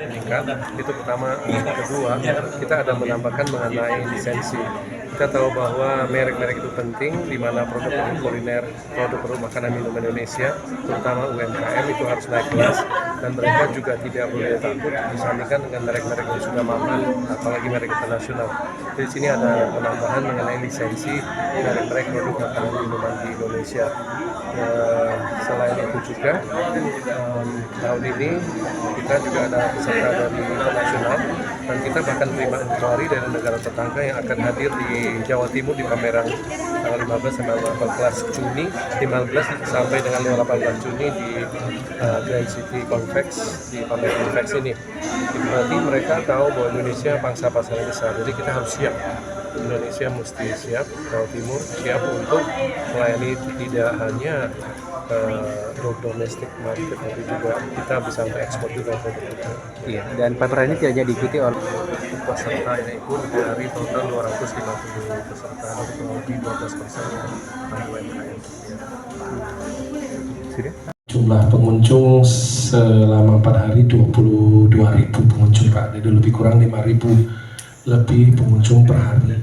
meningkat. Itu pertama. Kedua, kita ada menambahkan mengenai lisensi. Kita tahu bahwa merek-merek itu penting, di mana produk-produk kuliner, produk-produk makanan minum Indonesia, terutama UMKM itu harus naik kelas, dan mereka juga tidak boleh takut disandingkan dengan merek-merek yang sudah mapan, apalagi merek internasional. Di sini ada penambahan mengenai lisensi merek-merek produk makanan minuman di Indonesia. Selain itu juga tahun ini kita juga ada peserta dari internasional, dan kita bahkan terima inquiry dari negara tetangga yang akan hadir di Jawa Timur di pameran tanggal 15 sampai 18 Juni, 15 sampai dengan 18 Juni di Grand City Convex, di pameran Convex ini. Berarti mereka tahu bahwa Indonesia pangsa pasar yang besar, jadi kita harus siap. Indonesia mesti siap, Jawa Timur siap untuk melayani tidak hanya domestic market, tapi juga kita bisa untuk ekspor juga produk kita. Iya, dan pameran ini tidak hanya diikuti oleh peserta yang ikut dari total 250 peserta, atau kurang lebih 12% UMKM. sudah. Jumlah pengunjung selama 4 hari 22.000 pengunjung Pak, jadi lebih kurang 5.000 lebih pengunjung per hari.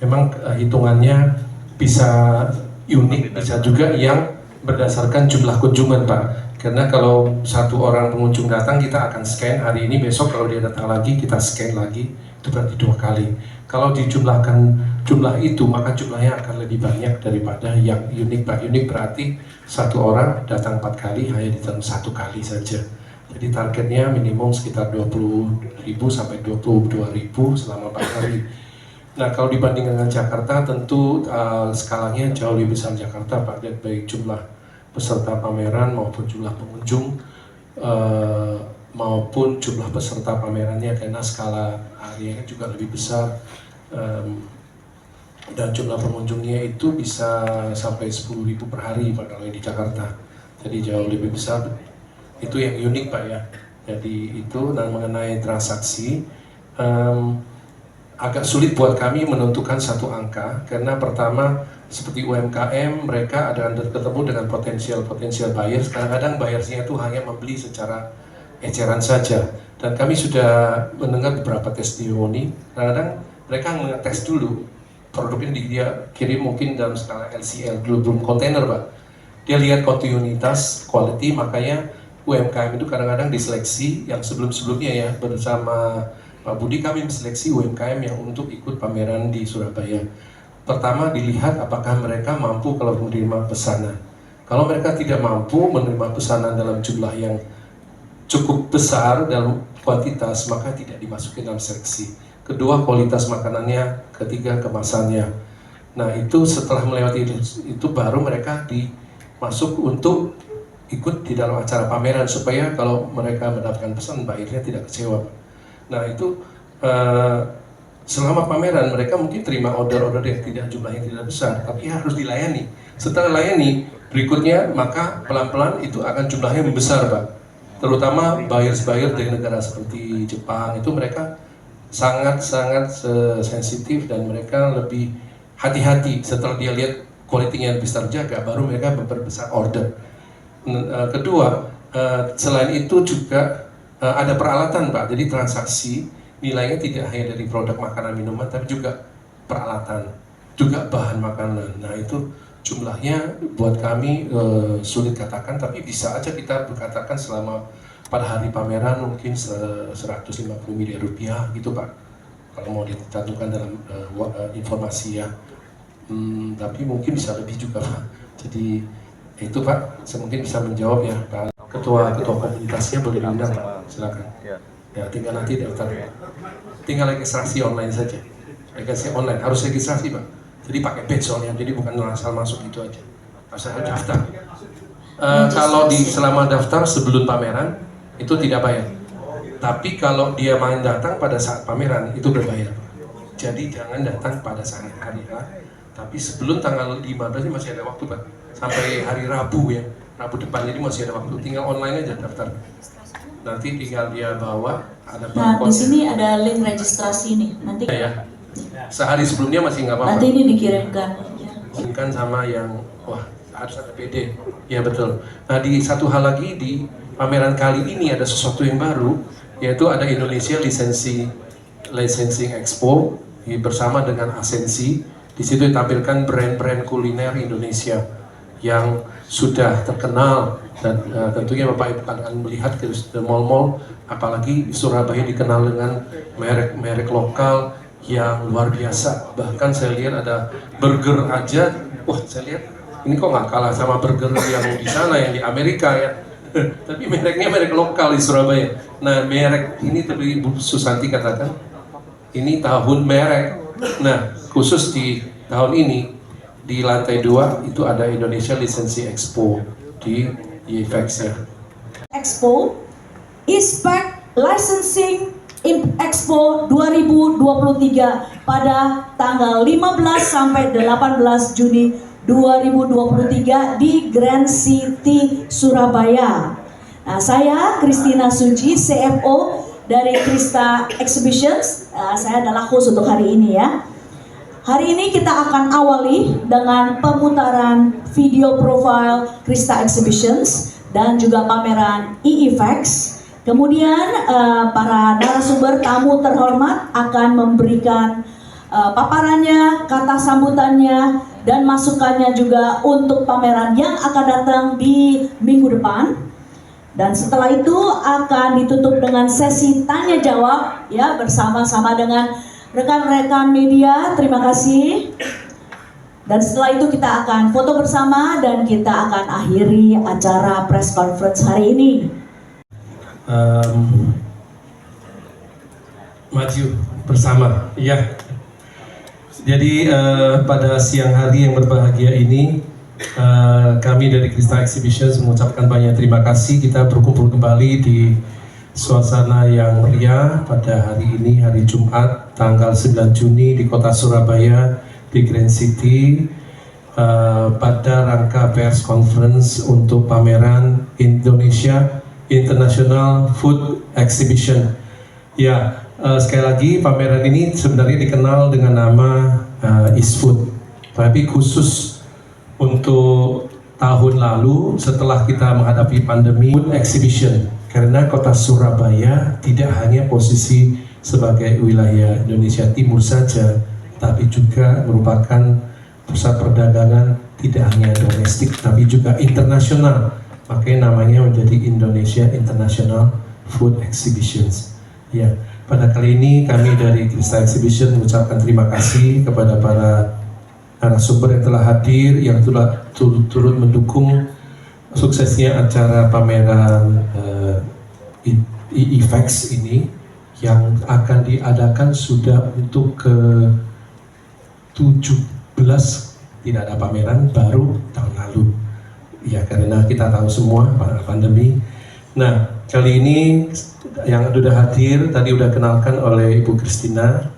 Memang hitungannya bisa unik, bisa juga yang berdasarkan jumlah kunjungan Pak. Karena kalau satu orang pengunjung datang, kita akan scan hari ini, besok kalau dia datang lagi kita scan lagi, itu berarti 2 kali. Kalau dijumlahkan jumlah itu, maka jumlahnya akan lebih banyak daripada yang unik Pak. Unik berarti satu orang datang 4 kali, hanya datang 1 kali saja. Jadi targetnya minimum sekitar 20.000 sampai 22.000 selama 4 hari. Nah, kalau dibandingkan dengan Jakarta, tentu skalanya jauh lebih besar Jakarta Pak, baik jumlah peserta pameran maupun jumlah pengunjung maupun jumlah peserta pamerannya, karena skala areanya juga lebih besar, dan jumlah pengunjungnya itu bisa sampai 10.000 per hari Pak kalau di Jakarta. Jadi jauh lebih besar. Itu yang unik Pak ya. Jadi itu. Dan mengenai transaksi, agak sulit buat kami menentukan satu angka, karena pertama seperti UMKM, mereka ada ketemu dengan potensial buyers. Kadang-kadang buyersnya itu hanya membeli secara eceran saja, dan kami sudah mendengar beberapa testimoni. Kadang-kadang mereka mengetes dulu produk ini, dia kirim mungkin dalam skala LCL dulu, belum kontainer Pak. Dia lihat kontinuitas, quality, makanya UMKM itu kadang-kadang diseleksi. Yang sebelum-sebelumnya ya, bersama Pak Budi kami seleksi UMKM yang untuk ikut pameran di Surabaya. Pertama dilihat apakah mereka mampu kalau menerima pesanan. Kalau mereka tidak mampu menerima pesanan dalam jumlah yang cukup besar dalam kuantitas, maka tidak dimasukin dalam seleksi. Kedua, kualitas makanannya. Ketiga, kemasannya. Nah, itu setelah melewati itu baru mereka dimasuk untuk ikut di dalam acara pameran, supaya kalau mereka mendapatkan pesan, buyernya tidak kecewa. Nah, itu selama pameran mereka mungkin terima order-order yang jumlahnya tidak besar, tapi harus dilayani. Setelah layani, berikutnya maka pelan-pelan itu akan jumlahnya membesar Pak. Terutama buyer dari negara seperti Jepang, itu mereka sangat-sangat sensitif, dan mereka lebih hati-hati. Setelah dia lihat kualitinya bisa terjaga, baru mereka memperbesar order. Kedua, selain itu juga ada peralatan Pak, jadi transaksi nilainya tidak hanya dari produk makanan minuman, tapi juga peralatan, juga bahan makanan. Nah, itu jumlahnya buat kami sulit katakan, tapi bisa aja kita berkatakan selama pada hari pameran mungkin 150 miliar rupiah gitu Pak, kalau mau dicantumkan dalam informasi ya. Tapi mungkin bisa lebih juga Pak. Jadi itu Pak, saya mungkin bisa menjawab ya Pak. Ketua komunitasnya boleh diundang Pak, silakan. Ya, tinggal nanti daftar. Tinggal registrasi online saja. Registrasi online, harus registrasi Pak. Jadi pakai badge soalnya, jadi bukan asal masuk itu aja. Asal daftar. Kalau selama daftar sebelum pameran itu tidak bayar. Tapi kalau dia main datang pada saat pameran itu berbayar. Jadi jangan datang pada saat hari H, tapi sebelum tanggal 15 ini masih ada waktu Pak. Sampai hari Rabu ya, Rabu depan, jadi masih ada waktu. Tinggal online aja daftar. Nanti tinggal dia bawa, ada barcode. Nah, di sini ada link registrasi nih. Nanti ya. Sehari sebelumnya masih nggak apa-apa. Nanti ini dikirimkan. Kirimkan sama yang harus ada PD. Ya betul. Nah, di satu hal lagi, di pameran kali ini ada sesuatu yang baru, yaitu ada Indonesia Licensing Expo bersama dengan Asensi. Di situ ditampilkan brand-brand kuliner Indonesia yang sudah terkenal, dan tentunya Bapak Ibu akan melihat ke mall-mall, apalagi Surabaya dikenal dengan merek-merek lokal yang luar biasa. Bahkan saya lihat ada burger aja, wah saya lihat ini kok nggak kalah sama burger yang di sana, yang di Amerika ya. Tapi mereknya merek lokal di Surabaya. Nah, merek ini tadi Ibu Susanti katakan, ini tahun merek. Nah, khusus di tahun ini, di lantai 2 itu ada Indonesia Licensing Expo di IFEX ya. Expo, ISPEC Licensing Expo 2023 pada tanggal 15 sampai 18 Juni 2023 di Grand City Surabaya. Nah, saya Christina Suci, CFO dari Krista Exhibitions. Saya adalah host untuk hari ini ya. Hari ini kita akan awali dengan pemutaran video profile Krista Exhibitions dan juga pameran IFEX. Kemudian para narasumber tamu terhormat akan memberikan paparannya, kata sambutannya, dan masukannya juga untuk pameran yang akan datang di minggu depan. Dan setelah itu akan ditutup dengan sesi tanya jawab ya, bersama-sama dengan rekan-rekan media. Terima kasih. Dan setelah itu kita akan foto bersama dan kita akan akhiri acara press conference hari ini. Maju bersama ya. Jadi pada siang hari yang berbahagia ini, kami dari Krista Exhibitions mengucapkan banyak terima kasih. Kita berkumpul kembali di suasana yang meriah pada hari ini, hari Jumat tanggal 9 Juni di kota Surabaya, di Grand City, pada rangka pers conference untuk pameran Indonesia International Food Exhibition. Ya, sekali lagi pameran ini sebenarnya dikenal dengan nama ISFood, tapi khusus untuk tahun lalu setelah kita menghadapi pandemi, Food Exhibition, karena kota Surabaya tidak hanya posisi sebagai wilayah Indonesia Timur saja, tapi juga merupakan pusat perdagangan tidak hanya domestik tapi juga internasional. Makanya namanya menjadi Indonesia International Food Exhibitions. Ya, pada kali ini kami dari Krista Exhibition mengucapkan terima kasih kepada para narasumber yang telah hadir, yang telah turut mendukung suksesnya acara pameran IFEX ini yang akan diadakan sudah untuk ke 17, tidak ada pameran baru tahun lalu. Ya, karena kita tahu semua pandemi. Nah, kali ini yang sudah hadir tadi sudah kenalkan oleh Ibu Christina,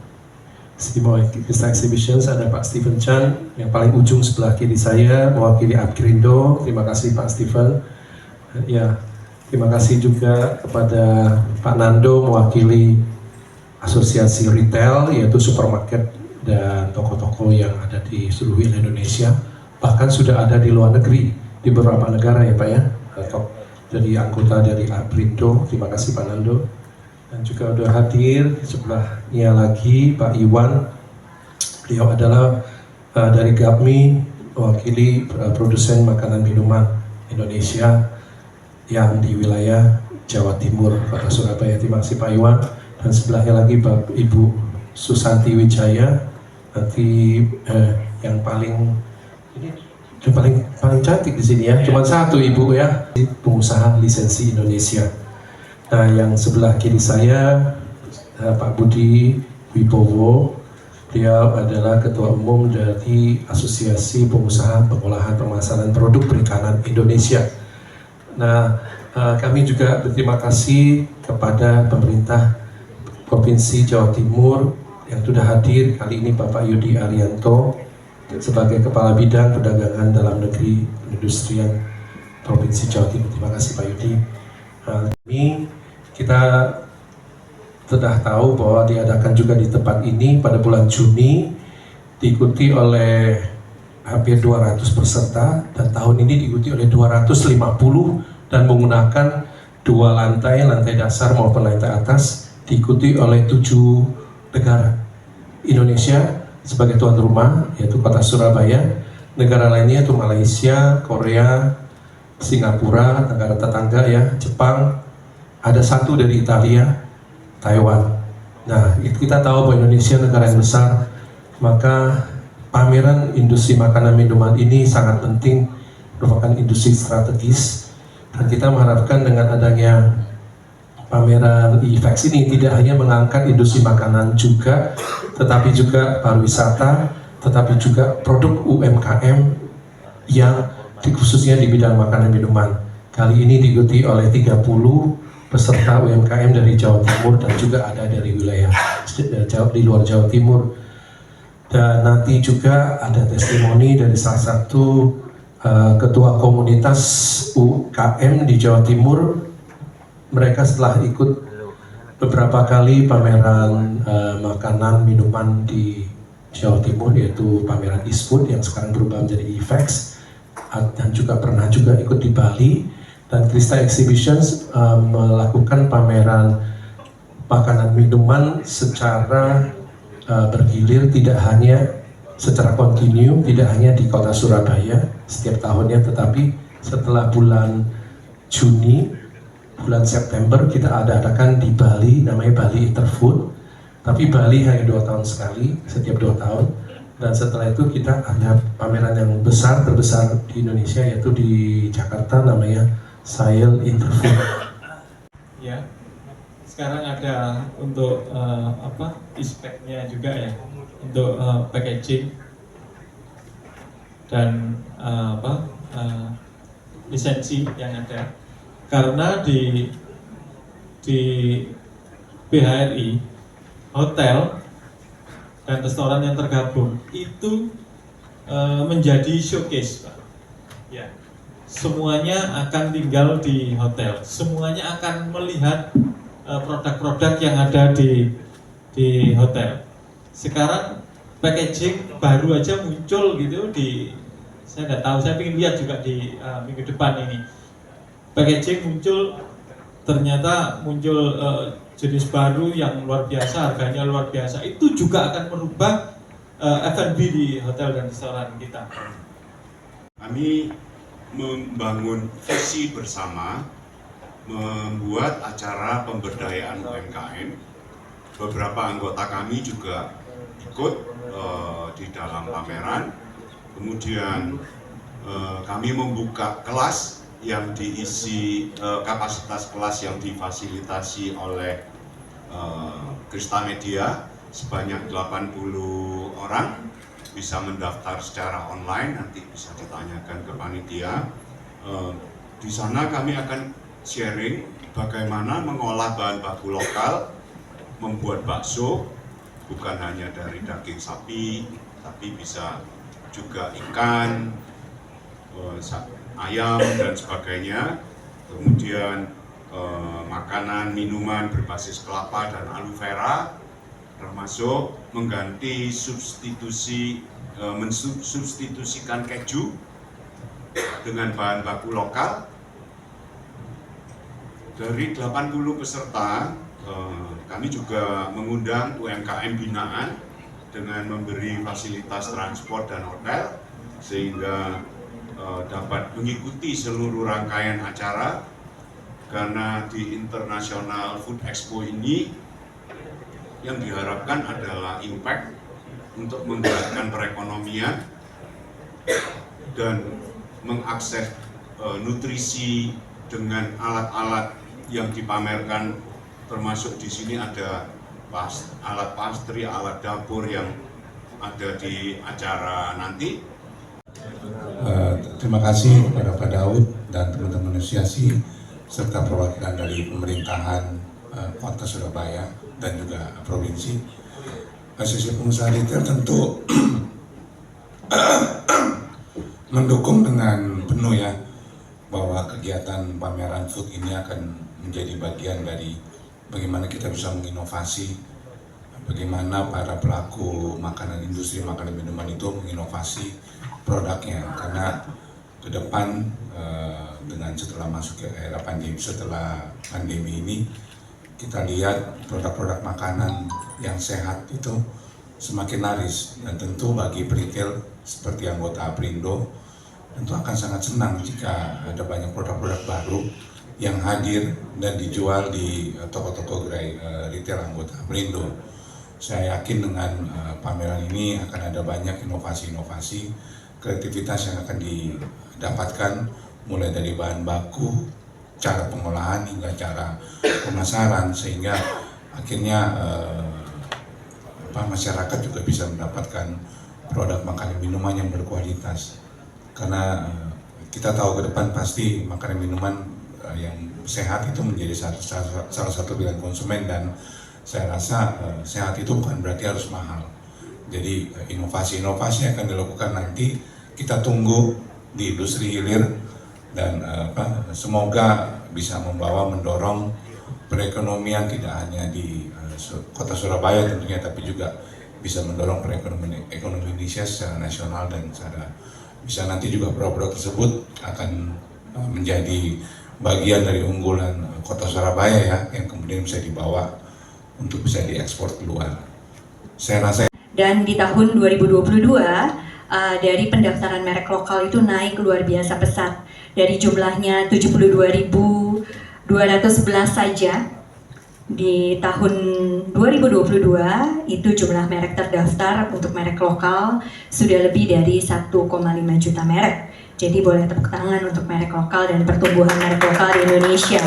Krista Exhibitions, ada Pak Stephen Chan yang paling ujung sebelah kiri saya mewakili Aprindo. Terima kasih Pak Stephen. Ya, terima kasih juga kepada Pak Nando mewakili Asosiasi Retail, yaitu supermarket dan toko-toko yang ada di seluruh Indonesia, bahkan sudah ada di luar negeri di beberapa negara ya Pak ya. Jadi anggota dari Aprindo, terima kasih Pak Nando. Dan juga sudah hadir sebelahnya lagi Pak Iwan, beliau adalah dari GAPMI, mewakili produsen makanan minuman Indonesia yang di wilayah Jawa Timur, Kota Surabaya. Terima kasih Pak Iwan. Dan sebelahnya lagi Ibu Susanti Wijaya, nanti yang paling cantik di sini ya, cuma satu Ibu ya, pengusaha lisensi Indonesia. Nah, yang sebelah kiri saya Pak Budi Wibowo, beliau adalah Ketua Umum dari Asosiasi Pengusaha Pengolahan Pemasaran Produk Perikanan Indonesia. Nah, kami juga berterima kasih kepada pemerintah Provinsi Jawa Timur yang sudah hadir kali ini, Bapak Yudi Arianto sebagai Kepala Bidang Perdagangan Dalam Negeri Perindustrian Provinsi Jawa Timur. Terima kasih Pak Yudi. Ini kita sudah tahu bahwa diadakan juga di tempat ini pada bulan Juni, diikuti oleh hampir 200 peserta, dan tahun ini diikuti oleh 250 dan menggunakan lantai dasar maupun lantai atas, diikuti oleh 7 negara. Indonesia sebagai tuan rumah, yaitu kota Surabaya. Negara lainnya itu Malaysia, Korea, Singapura, negara tetangga ya, Jepang, ada 1 dari Italia, Taiwan. Nah, kita tahu bahwa Indonesia negara yang besar, maka pameran industri makanan minuman ini sangat penting, merupakan industri strategis, dan kita mengharapkan dengan adanya pameran IFEX ini tidak hanya mengangkat industri makanan juga, tetapi juga pariwisata, tetapi juga produk UMKM yang khususnya di bidang makanan minuman. Kali ini diikuti oleh 30 peserta UMKM dari Jawa Timur dan juga ada dari wilayah di luar Jawa Timur. Dan nanti juga ada testimoni dari salah satu ketua komunitas UKM di Jawa Timur. Mereka setelah ikut beberapa kali pameran makanan minuman di Jawa Timur, yaitu pameran Eastfood yang sekarang berubah menjadi IFEX, dan juga pernah juga ikut di Bali, dan Krista Exhibitions melakukan pameran makanan minuman secara bergilir, tidak hanya secara kontinu, tidak hanya di kota Surabaya setiap tahunnya, tetapi setelah bulan Juni, bulan September kita adakan di Bali, namanya Bali Interfood. Tapi Bali hanya 2 tahun sekali, setiap 2 tahun. Dan setelah itu kita ada pameran yang terbesar di Indonesia, yaitu di Jakarta, namanya Sail Interfood. Ya, sekarang ada untuk e-spec-nya juga ya, untuk packaging dan lisensi yang ada. Karena di BHRI, hotel dan restoran yang tergabung itu menjadi showcase, Pak. Ya, semuanya akan tinggal di hotel, semuanya akan melihat produk-produk yang ada di hotel. Sekarang packaging baru aja muncul gitu saya nggak tahu, saya ingin lihat juga di minggu depan ini. Packaging muncul, ternyata muncul jenis baru yang luar biasa, harganya luar biasa. Itu juga akan merubah F&B di hotel dan restoran kita. Kami membangun visi bersama, membuat acara pemberdayaan UMKM. Beberapa anggota kami juga ikut di dalam pameran. Kemudian kami membuka kelas yang diisi, kapasitas kelas yang difasilitasi oleh Krista Media sebanyak 80 orang, bisa mendaftar secara online, nanti bisa ditanyakan ke panitia. Di sana kami akan sharing bagaimana mengolah bahan baku lokal, membuat bakso, bukan hanya dari daging sapi, tapi bisa juga ikan, ayam dan sebagainya. Kemudian makanan, minuman berbasis kelapa dan aloe vera, termasuk mengganti mensubstitusikan keju dengan bahan baku lokal. Dari 80 peserta, kami juga mengundang UMKM binaan dengan memberi fasilitas transport dan hotel, sehingga dapat mengikuti seluruh rangkaian acara. Karena di International Food Expo ini yang diharapkan adalah impact untuk menggerakkan perekonomian dan mengakses nutrisi dengan alat-alat yang dipamerkan, termasuk di sini ada alat pastry, alat dapur yang ada di acara nanti. Terima kasih kepada Pak Daud dan teman-teman asosiasi serta perwakilan dari pemerintahan Kota Surabaya dan juga provinsi. Asosiasi Pengusaha Retail tentu mendukung dengan penuh ya bahwa kegiatan pameran food ini akan menjadi bagian dari bagaimana kita bisa menginovasi, bagaimana para pelaku makanan, industri makanan minuman itu menginovasi produknya, karena ke depan dengan setelah masuk ke era pandemi, setelah pandemi ini kita lihat produk-produk makanan yang sehat itu semakin laris, dan tentu bagi retail seperti anggota Aprindo tentu akan sangat senang jika ada banyak produk-produk baru yang hadir dan dijual di toko-toko gerai retail anggota Aprindo. Saya yakin dengan pameran ini akan ada banyak inovasi-inovasi, kreativitas yang akan didapatkan mulai dari bahan baku, cara pengolahan hingga cara pemasaran, sehingga akhirnya masyarakat juga bisa mendapatkan produk makanan minuman yang berkualitas. Karena kita tahu ke depan pasti makanan minuman yang sehat itu menjadi salah satu pilihan konsumen, dan saya rasa sehat itu bukan berarti harus mahal. Jadi inovasi-inovasi yang akan dilakukan nanti kita tunggu di industri hilir, dan semoga bisa mendorong perekonomian tidak hanya di kota Surabaya tentunya, tapi juga bisa mendorong perekonomian ekonomi Indonesia secara nasional, dan bisa nanti juga produk-produk tersebut akan menjadi bagian dari unggulan kota Surabaya ya, yang kemudian bisa dibawa untuk bisa diekspor keluar. Saya rasa. Dan di tahun 2022 dari pendaftaran merek lokal itu naik luar biasa pesat, dari jumlahnya 72.211 saja di tahun 2022 itu jumlah merek terdaftar untuk merek lokal sudah lebih dari 1,5 juta merek. Jadi boleh tepuk tangan untuk merek lokal dan pertumbuhan merek lokal di Indonesia.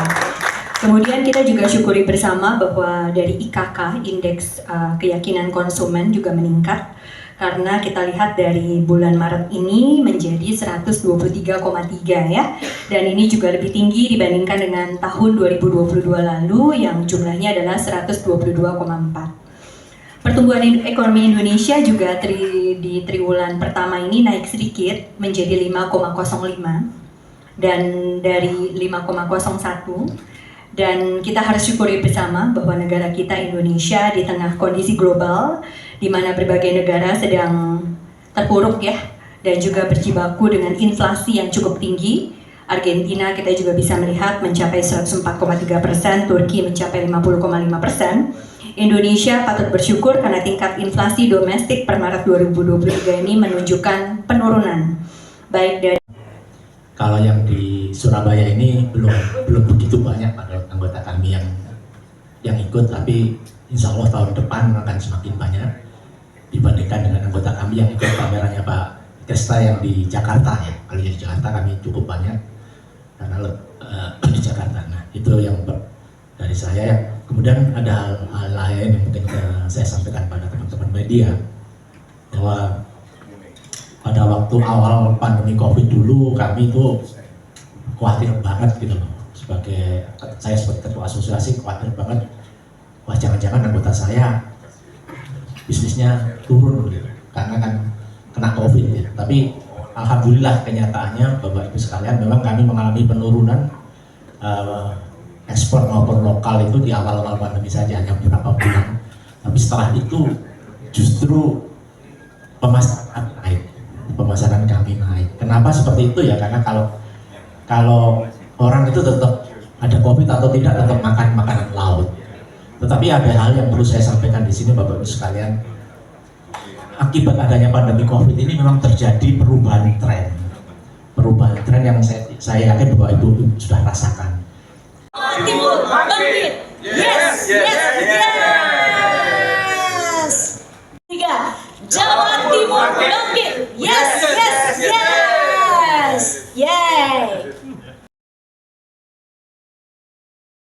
Kemudian kita juga syukuri bersama bahwa dari IKK, Indeks Keyakinan Konsumen juga meningkat, karena kita lihat dari bulan Maret ini menjadi 123,3 ya, dan ini juga lebih tinggi dibandingkan dengan tahun 2022 lalu yang jumlahnya adalah 122,4. Pertumbuhan ekonomi Indonesia juga di triwulan pertama ini naik sedikit menjadi 5,05 dan dari 5,01. Dan kita harus syukuri bersama bahwa negara kita Indonesia di tengah kondisi global di mana berbagai negara sedang terpuruk ya, dan juga berjibaku dengan inflasi yang cukup tinggi. Argentina kita juga bisa melihat mencapai 104,3%, Turki mencapai 50,5%. Indonesia patut bersyukur karena tingkat inflasi domestik per Maret 2023 ini menunjukkan penurunan. Baik dari kalau yang di Surabaya ini belum begitu banyak anggota kami yang ikut, tapi insya Allah tahun depan akan semakin banyak dibandingkan dengan anggota kami yang ikut pamerannya Pak Kesta yang di Jakarta ya. Kalau di Jakarta kami cukup banyak karena di Jakarta. Nah itu yang dari saya ya. Kemudian ada hal lain yang mungkin saya sampaikan pada teman-teman media, bahwa pada waktu awal pandemi COVID dulu kami itu khawatir banget gitu loh. Saya sebagai ketua asosiasi khawatir banget, wah jangan-jangan anggota saya bisnisnya turun gitu, karena kan kena COVID ya. Tapi alhamdulillah kenyataannya Bapak Ibu sekalian, memang kami mengalami penurunan ekspor maupun lokal itu di awal-awal pandemi saja, hanya beberapa bulan. Tapi setelah itu justru pemasaran kami naik. Kenapa seperti itu ya? Karena kalau orang itu tetap ada COVID atau tidak tetap makan makanan laut. Tetapi ada hal yang perlu saya sampaikan di sini Bapak Ibu sekalian. Akibat adanya pandemi COVID ini memang terjadi perubahan tren yang saya yakin Bapak Ibu sudah rasakan. Timur bangkit. Yes. Tiga. Jawa Timur bangkit. Yes. Yay.